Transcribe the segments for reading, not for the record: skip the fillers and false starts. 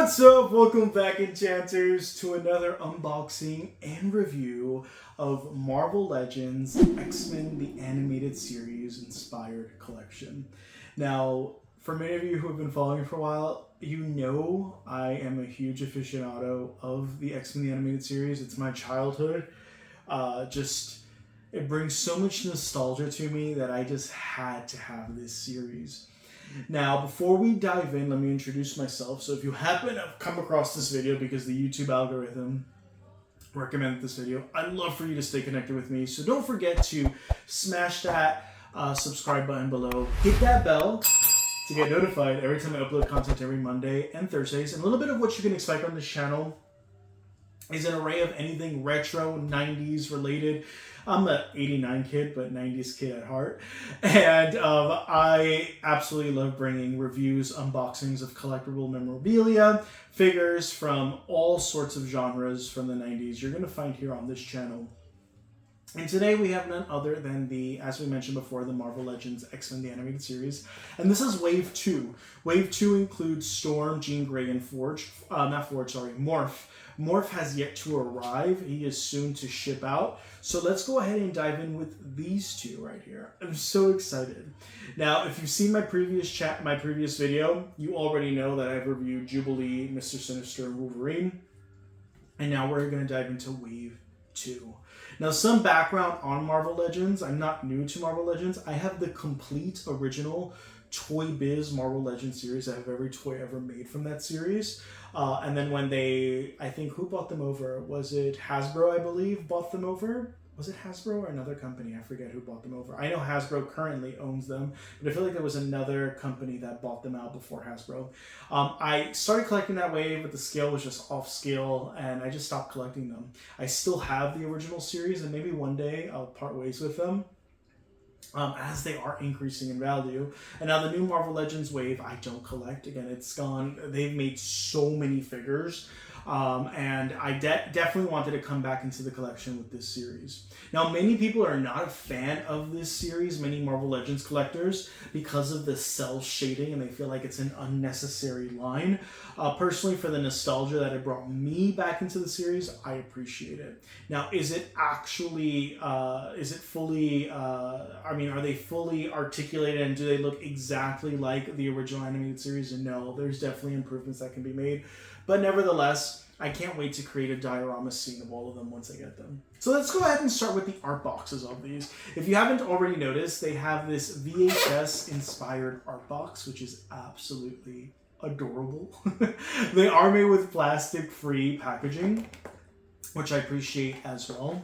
What's up? Welcome back, Enchanters, to another unboxing and review of Marvel Legends X-Men the Animated Series Inspired Collection. Now, for many of you who have been following for a while, you know I am a huge aficionado of the X-Men the Animated Series. It's my childhood. It brings so much nostalgia to me that I just had to have this series. Now, before we dive in, let me introduce myself. So if you happen to have come across this video because the YouTube algorithm recommended this video, I'd love for you to stay connected with me. So don't forget to smash that subscribe button below. Hit that bell to get notified every time I upload content every Monday and Thursdays. And a little bit of what you can expect on this channel is an array of anything retro, 90s related. I'm an 89 kid, but 90s kid at heart. And I absolutely love bringing reviews, unboxings of collectible memorabilia, figures from all sorts of genres from the 90s you're going to find here on this channel. And today we have none other than as we mentioned before, the Marvel Legends X-Men the Animated Series. And this is Wave 2. Wave 2 includes Storm, Jean Grey, and Morph. Morph has yet to arrive. He is soon to ship out. So let's go ahead and dive in with these two right here. I'm so excited. Now, if you've seen my previous video, you already know that I've reviewed Jubilee, Mr. Sinister, and Wolverine. And now we're going to dive into Wave 2. Now, some background on Marvel Legends. I'm not new to Marvel Legends. I have the complete original Toy Biz Marvel Legends series. I have every toy ever made from that series. And then when I think who bought them over? Was it Hasbro, I believe, bought them over? Was it Hasbro or another company? I forget who bought them over. I know Hasbro currently owns them, but I feel like there was another company that bought them out before Hasbro. I started collecting that wave, but the scale was just off scale, and I just stopped collecting them. I still have the original series, and maybe one day I'll part ways with them. As they are increasing in value. And now the new Marvel Legends wave, I don't collect. Again, it's gone. They've made so many figures. And I definitely wanted to come back into the collection with this series. Now, many people are not a fan of this series, many Marvel Legends collectors, because of the cell shading, and they feel like it's an unnecessary line. Personally, for the nostalgia that it brought me back into the series, I appreciate it. Now, is it actually, are they fully articulated, and do they look exactly like the original animated series? And no, there's definitely improvements that can be made. But nevertheless, I can't wait to create a diorama scene of all of them once I get them. So let's go ahead and start with the art boxes of these. If you haven't already noticed, they have this VHS-inspired art box, which is absolutely adorable. They are made with plastic-free packaging, which I appreciate as well.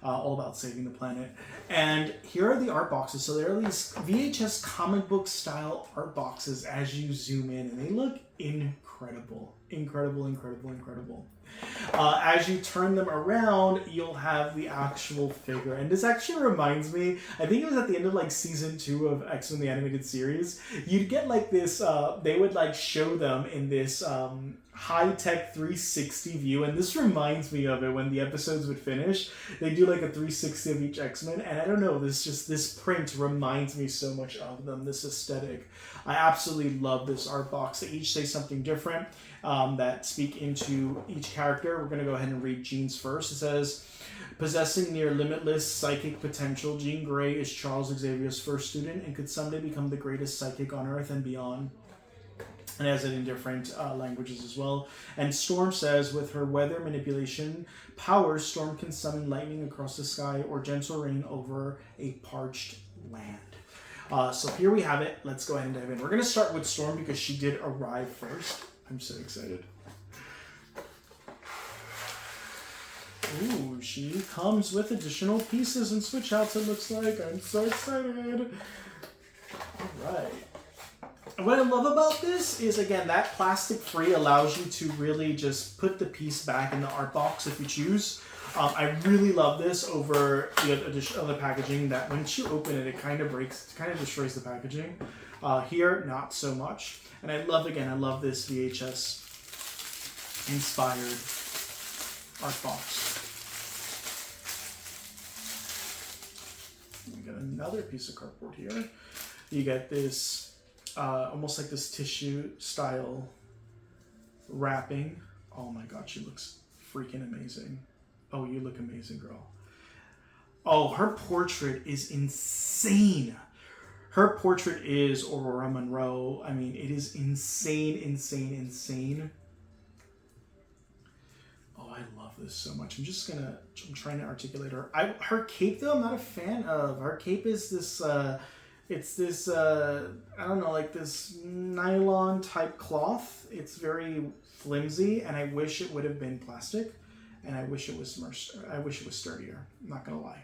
All about saving the planet. And here are the art boxes. So there are these VHS comic book style art boxes as you zoom in, and they look incredible. Incredible. As you turn them around, you'll have the actual figure. And this actually reminds me, I think it was at the end of like season 2 of X-Men the Animated Series. You'd get like this, they would like show them in this high-tech 360 view, and this reminds me of it when the episodes would finish. They do like a 360 of each X-Men, and I don't know, this print reminds me so much of them, this aesthetic. I absolutely love this art box. They each say something different that speak into each character. We're going to go ahead and read Jean's first. It says, possessing near limitless psychic potential, Jean Grey is Charles Xavier's first student and could someday become the greatest psychic on Earth and beyond. And has it in different languages as well. And Storm says, with her weather manipulation powers, Storm can summon lightning across the sky or gentle rain over a parched land. So here we have it. Let's go ahead and dive in. We're going to start with Storm because she did arrive first. I'm so excited. Ooh, she comes with additional pieces and switch outs, it looks like. I'm so excited. All right. What I love about this is, again, that plastic-free allows you to really just put the piece back in the art box if you choose. I really love this over the other packaging that once you open it, it kind of destroys the packaging. Here, not so much. And I love this VHS inspired art box. We got another piece of cardboard here. You get this almost like this tissue style wrapping. Oh my god, she looks freaking amazing. Oh, you look amazing, girl. Oh, her portrait is insane. Her portrait is Aurora Monroe. I mean, it is insane, insane, insane. Oh, I love this so much. I'm trying to articulate her. Her cape, though, I'm not a fan of. Her cape is this, it's this, I don't know, like this nylon type cloth. It's very flimsy, and I wish it would have been plastic, and I wish it was sturdier. I'm not gonna lie.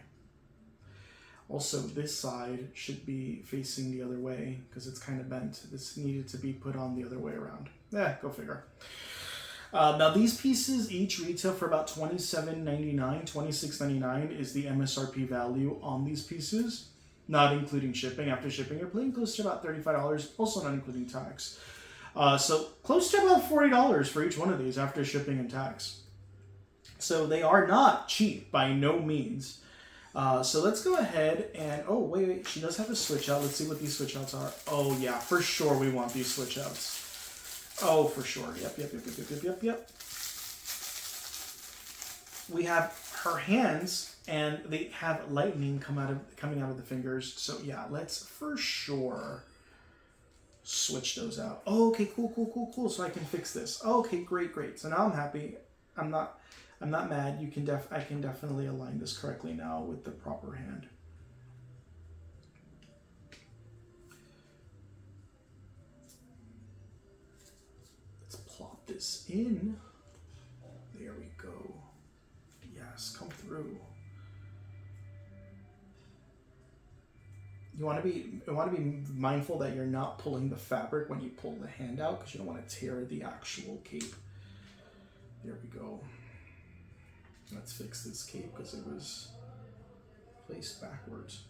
Also, this side should be facing the other way because it's kind of bent. This needed to be put on the other way around. Go figure. Now, these pieces each retail for about $27.99. $26.99 is the MSRP value on these pieces, not including shipping. After shipping, you're paying close to about $35, also not including tax. So close to about $40 for each one of these after shipping and tax. So they are not cheap by no means. So let's go ahead and, oh, wait, she does have a switch out. Let's see what these switch outs are. Oh, yeah, for sure we want these switch outs. Oh, for sure. Yep. We have her hands, and they have lightning coming out of the fingers. So, yeah, let's for sure switch those out. Oh, okay, cool. So I can fix this. Oh, okay, great. So now I'm happy. I'm not mad. I can definitely align this correctly now with the proper hand. Let's plop this in. There we go. Yes, come through. You want to be mindful that you're not pulling the fabric when you pull the hand out, because you don't want to tear the actual cape. There we go. Let's fix this cape because it was placed backwards.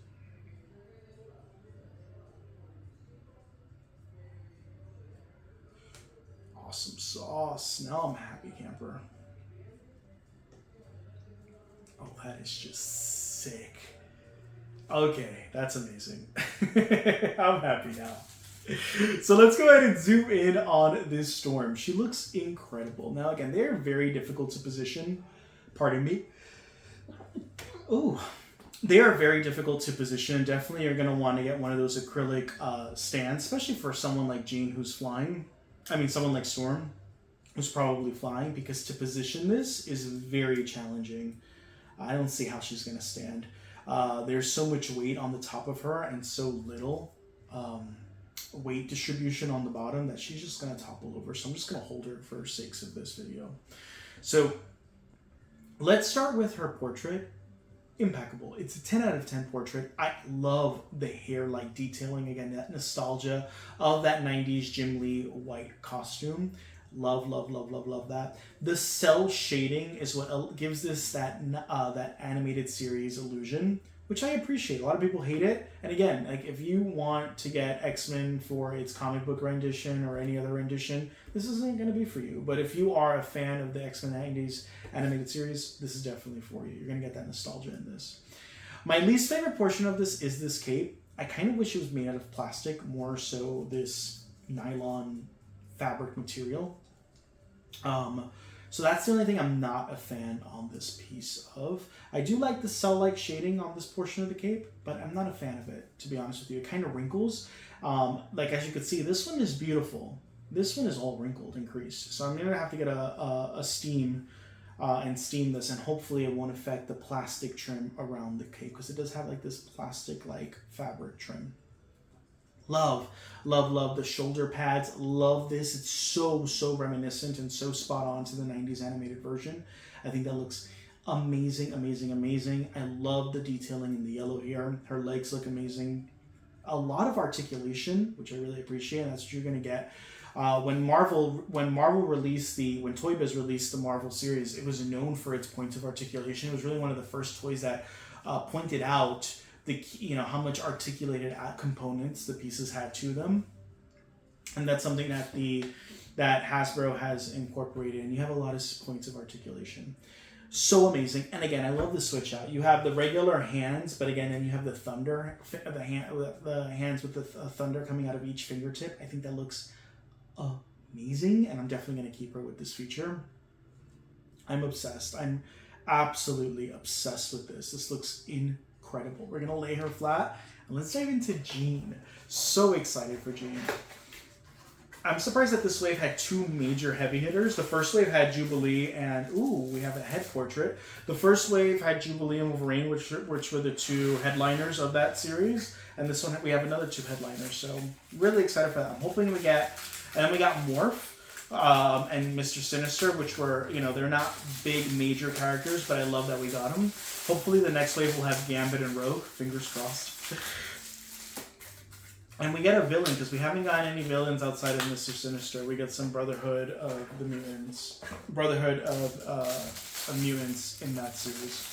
Awesome sauce. Now I'm a happy camper. Oh, that is just sick. Okay, that's amazing. I'm happy now. So let's go ahead and zoom in on this storm. She looks incredible. Now, again, they are very difficult to position. Pardon me. Ooh. They are very difficult to position. Definitely you're going to want to get one of those acrylic stands, especially for someone like Jean who's flying. I mean, someone like Storm who's probably flying, because to position this is very challenging. I don't see how she's going to stand. There's so much weight on the top of her and so little weight distribution on the bottom that she's just going to topple over. So I'm just going to hold her for sakes of this video. So let's start with her portrait. Impeccable. It's a 10 out of 10 portrait. I love the hair-like detailing. Again, that nostalgia of that 90s Jim Lee white costume. Love that. The cell shading is what gives this that animated series illusion, which I appreciate. A lot of people hate it. And again, like, if you want to get X-Men for its comic book rendition or any other rendition, this isn't going to be for you. But if you are a fan of the X-Men 90s animated series, this is definitely for you. You're going to get that nostalgia in this. My least favorite portion of this is this cape. I kind of wish it was made out of plastic, more so this nylon fabric material. So that's the only thing I'm not a fan on this piece of. I do like the cell-like shading on this portion of the cape, but I'm not a fan of it, to be honest with you. It kind of wrinkles. Like, as you can see, this one is beautiful. This one is all wrinkled and creased. So I'm going to have to get a steam and steam this, and hopefully it won't affect the plastic trim around the cape, because it does have like this plastic-like fabric trim. Love the shoulder pads. Love this. It's so reminiscent and so spot on to the 90s animated version. I think that looks amazing. I love the detailing in the yellow here. Her legs look amazing. A lot of articulation, which I really appreciate, and that's what you're going to get. When Toy Biz released the Marvel series, it was known for its points of articulation. It was really one of the first toys that pointed out how much articulated components the pieces had to them, and that's something that Hasbro has incorporated. And you have a lot of points of articulation. So amazing. And again, I love the switch out. You have the regular hands, but again, then you have the thunder, the hands with the thunder coming out of each fingertip. I think that looks amazing, and I'm definitely going to keep her with this feature. I'm obsessed. I'm absolutely obsessed with this. This looks incredible. We're going to lay her flat, and let's dive into Jean. So excited for Jean. I'm surprised that this wave had two major heavy hitters. The first wave had Jubilee and, ooh, we have a head portrait. The first wave had Jubilee and Wolverine, which were the two headliners of that series. And this one, we have another two headliners. So really excited for that. I'm hoping we get, and then we got Morph and Mr. Sinister, which were, you know, they're not big major characters, but I love that we got them. Hopefully the next wave will have Gambit and Rogue. Fingers crossed. And we get a villain, because we haven't gotten any villains outside of Mr. Sinister. We get some Brotherhood of the Mutants. Brotherhood of Mutants in that series.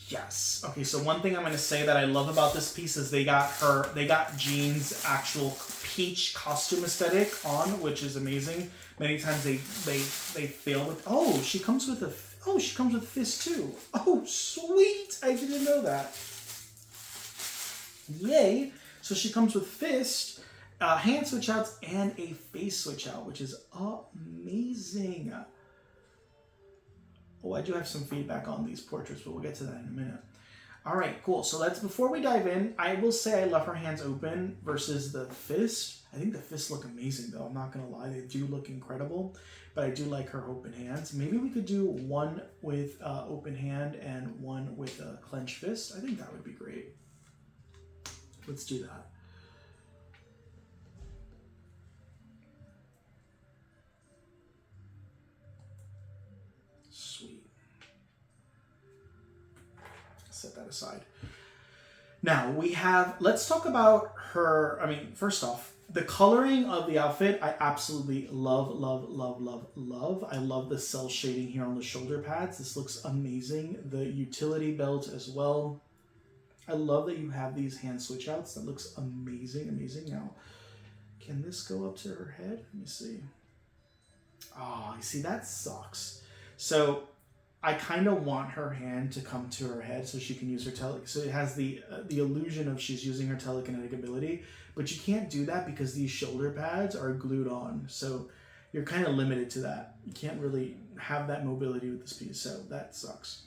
Yes. Okay, so one thing I'm going to say that I love about this piece is they got Jean's actual peach costume aesthetic on, which is amazing. Many times they fail with, she comes with Fist too. Oh, sweet. I didn't know that. Yay! So she comes with Fist, hand switch outs, and a face switch out, which is amazing. Oh, I do have some feedback on these portraits, but we'll get to that in a minute. All right, cool. So before we dive in, I will say I love her hands open versus the Fist. I think the Fists look amazing, though. I'm not going to lie. They do look incredible, but I do like her open hands. Maybe we could do one with open hand and one with a clenched fist. I think that would be great. Let's do that. Sweet. Set that aside. Now let's talk about her. I mean, first off, the coloring of the outfit, I absolutely love, love, love, love, love. I love the cell shading here on the shoulder pads. This looks amazing. The utility belt as well. I love that you have these hand switch outs. That looks amazing, amazing. Now, can this go up to her head? Let me see. Oh, you see, that sucks. So I kind of want her hand to come to her head so she can use her so it has the illusion of she's using her telekinetic ability, but you can't do that because these shoulder pads are glued on. So you're kind of limited to that. You can't really have that mobility with this piece, so that sucks.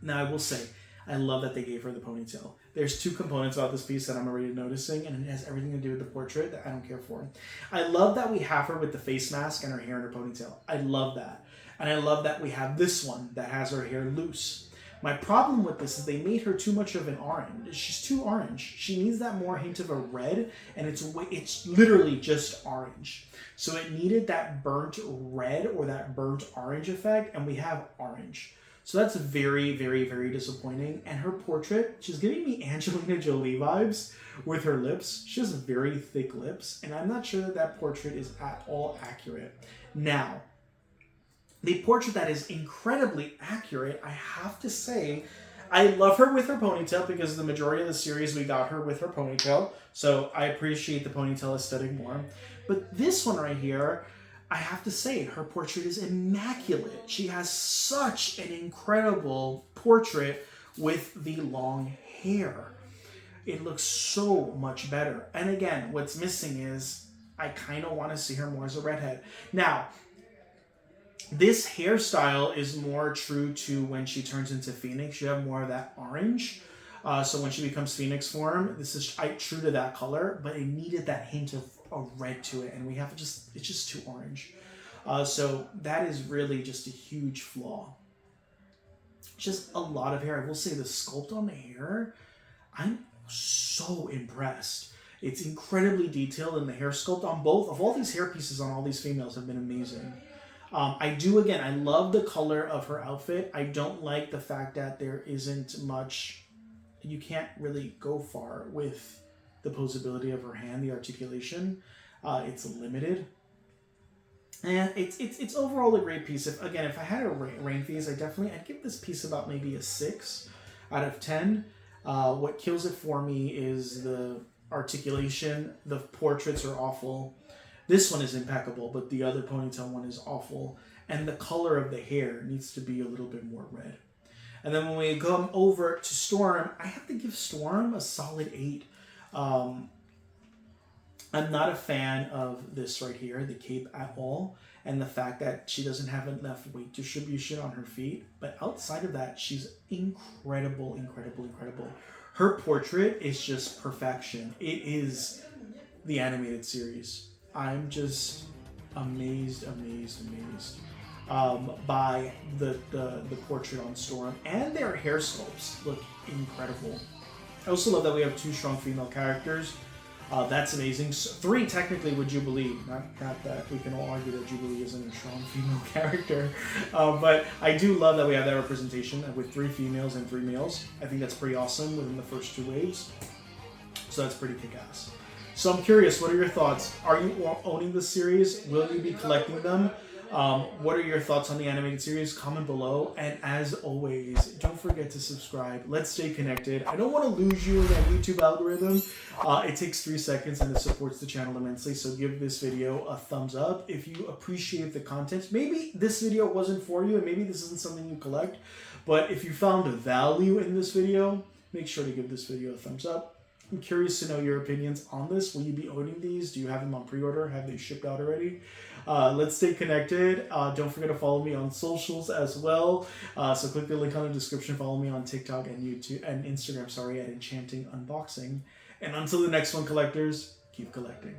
Now, I will say, I love that they gave her the ponytail. There's two components about this piece that I'm already noticing, and it has everything to do with the portrait that I don't care for. I love that we have her with the face mask and her hair in her ponytail. I love that. And I love that we have this one that has her hair loose. My problem with this is they made her too much of an orange. She's too orange. She needs that more hint of a red, and it's literally just orange. So it needed that burnt red or that burnt orange effect, and we have orange. So that's very, very, very disappointing. And her portrait, she's giving me Angelina Jolie vibes with her lips. She has very thick lips, and I'm not sure that that portrait is at all accurate. Now, the portrait that is incredibly accurate, I have to say, I love her with her ponytail because the majority of the series we got her with her ponytail. So I appreciate the ponytail aesthetic more. But this one right here, I have to say, her portrait is immaculate. She has such an incredible portrait with the long hair. It looks so much better. And again, what's missing is I kind of want to see her more as a redhead. Now, this hairstyle is more true to when she turns into Phoenix. You have more of that orange. So when she becomes Phoenix form, this is true to that color, but it needed that hint of a red to it, and we have it's just too orange. So that is really just a huge flaw. Just a lot of hair. I will say the sculpt on the hair, I'm so impressed. It's incredibly detailed, and the hair sculpt on both of all these hair pieces on all these females have been amazing. I love the color of her outfit. I don't like the fact that there isn't much, you can't really go far with the posability of her hand, the articulation. It's limited. And it's overall a great piece. If I had to rank these, I'd give this piece about maybe a 6 out of 10. What kills it for me is the articulation. The portraits are awful. This one is impeccable, but the other ponytail one is awful. And the color of the hair needs to be a little bit more red. And then when we come over to Storm, I have to give Storm a solid 8. I'm not a fan of this right here, the cape at all, and the fact that she doesn't have enough weight distribution on her feet. But outside of that, she's incredible, incredible, incredible. Her portrait is just perfection. It is the animated series. I'm just amazed, amazed, amazed by the portrait on Storm, and their hair sculpts look incredible. I also love that we have 2 strong female characters. That's amazing. 3 technically with Jubilee. Not that we can all argue that Jubilee isn't a strong female character. But I do love that we have that representation with 3 females and 3 males. I think that's pretty awesome within the first 2 waves. So that's pretty kick-ass. So I'm curious, what are your thoughts? Are you owning this series? Will you be collecting them? What are your thoughts on the animated series? Comment below. And as always, don't forget to subscribe. Let's stay connected. I don't want to lose you in that YouTube algorithm. It takes 3 seconds and it supports the channel immensely. So give this video a thumbs up if you appreciate the content. Maybe this video wasn't for you and maybe this isn't something you collect. But if you found value in this video, make sure to give this video a thumbs up. I'm curious to know your opinions on this. Will you be owning these? Do you have them on pre-order? Have they shipped out already? Let's stay connected. Don't forget to follow me on socials as well. So click the link on the description. Follow me on TikTok and YouTube and Instagram, at Enchanting Unboxing. And until the next one, collectors, keep collecting.